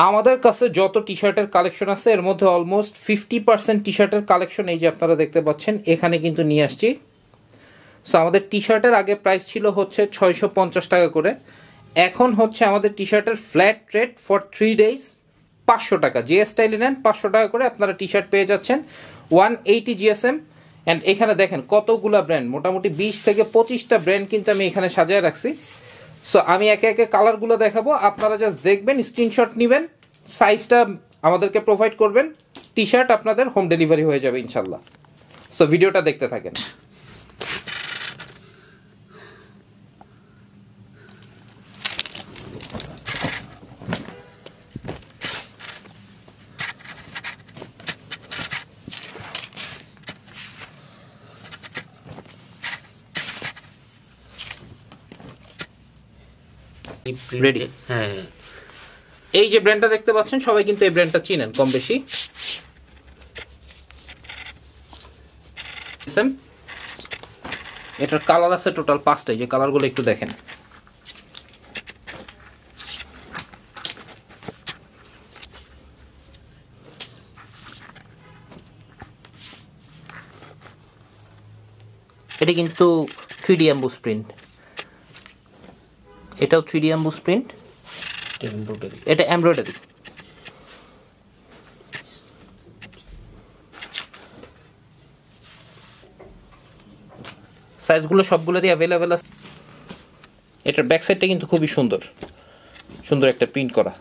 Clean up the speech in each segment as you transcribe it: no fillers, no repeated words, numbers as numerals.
আমাদের কাছে যত টি শার্টের কালেকশন আছে এর মধ্যে অলমোস্ট 50% টি শার্টের কালেকশন এই যে আপনারা দেখতে পাচ্ছেন এখানে কিন্তু নিয়ে আসছি। সো আমাদের টি শার্টের আগে প্রাইস ছিল হচ্ছে 650 টাকা করে, এখন হচ্ছে আমাদের টি শার্টের ফ্ল্যাট রেট ফর 3 ডেজ 500 টাকা। যে স্টাইলে নেন 500 টাকা করে আপনারা টি শার্ট পেয়ে যাচ্ছেন 180 জিএসএম। অ্যান্ড এখানে দেখেন কতগুলা ব্র্যান্ড, মোটামুটি 20 থেকে 25টা ব্র্যান্ড কিন্তু আমি এখানে সাজিয়ে রাখছি। সো আমি একে একে কালারগুলো দেখাবো, আপনারা জাস্ট দেখবেন, স্ক্রিনশট নেবেন, সাইজটা আমাদেরকে প্রোভাইড করবেন, টি শার্ট আপনাদের হোম ডেলিভারি হয়ে যাবে ইনশাল্লাহ। সো ভিডিওটা দেখতে থাকেন। রেডি? হ্যাঁ, এই যে ব্র্যান্ডটা দেখতে পাচ্ছেন সবাই কিন্তু এই ব্র্যান্ডটা চিনেন কম বেশি। এটার কালার আছে টোটাল 5টা, যে কালারগুলো একটু দেখেন। এটা কিন্তু 3D এমবোস প্রিন্ট, এটাও 3D এমবোস প্রিন্ট, এটা এমব্রয়ডারি। সাইজগুলো সবগুলোরই অ্যাভেলেবেল আছে। এটার ব্যাক সাইডটা কিন্তু খুবই সুন্দর, সুন্দর একটা প্রিন্ট করা।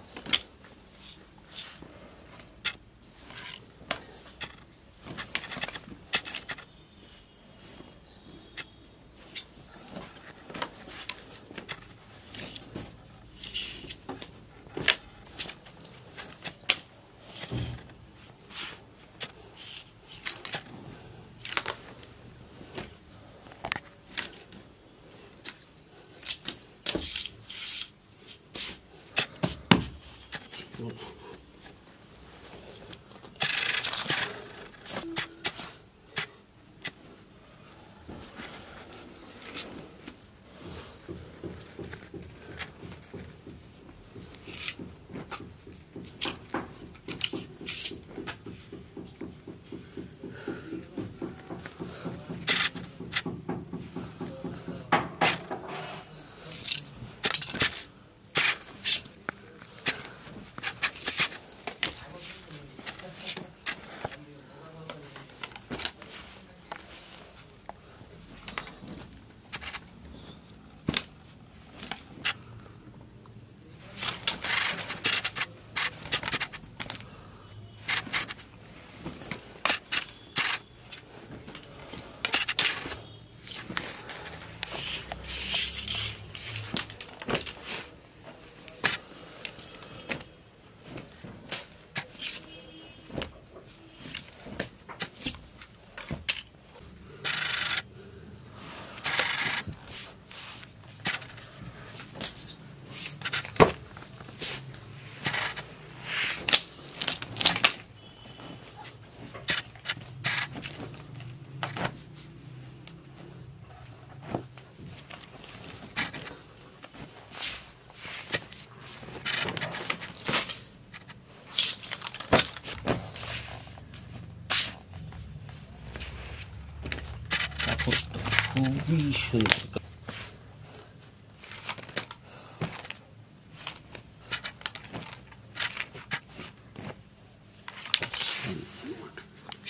খুবই সুন্দর।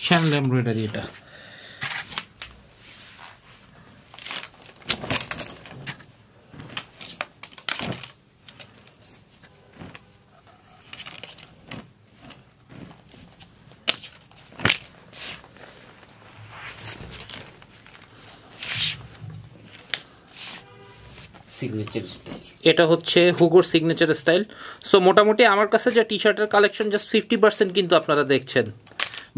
শ্যানেল এমব্রয়ডারি এটা। সিগনেচার স্টাইল, এটা হচ্ছে হুগোর সিগনেচার স্টাইল। সো মোটামুটি আমার কাছে যে টি শার্টের কালেকশন জাস্ট 50% কিন্তু আপনারা দেখছেন,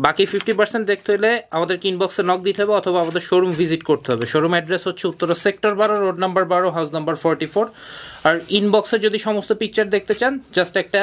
বাকি 50% দেখতে হলে আমাদেরকে ইনবক্সে নক দিতে হবে অথবা আমাদের শোরুম ভিজিট করতে হবে। শোরুম অ্যাড্রেস হচ্ছে Uttara sector 12, road number 12, house number 44। আর ইনবক্সে যদি সমস্ত পিকচার দেখতে চান জাস্ট একটা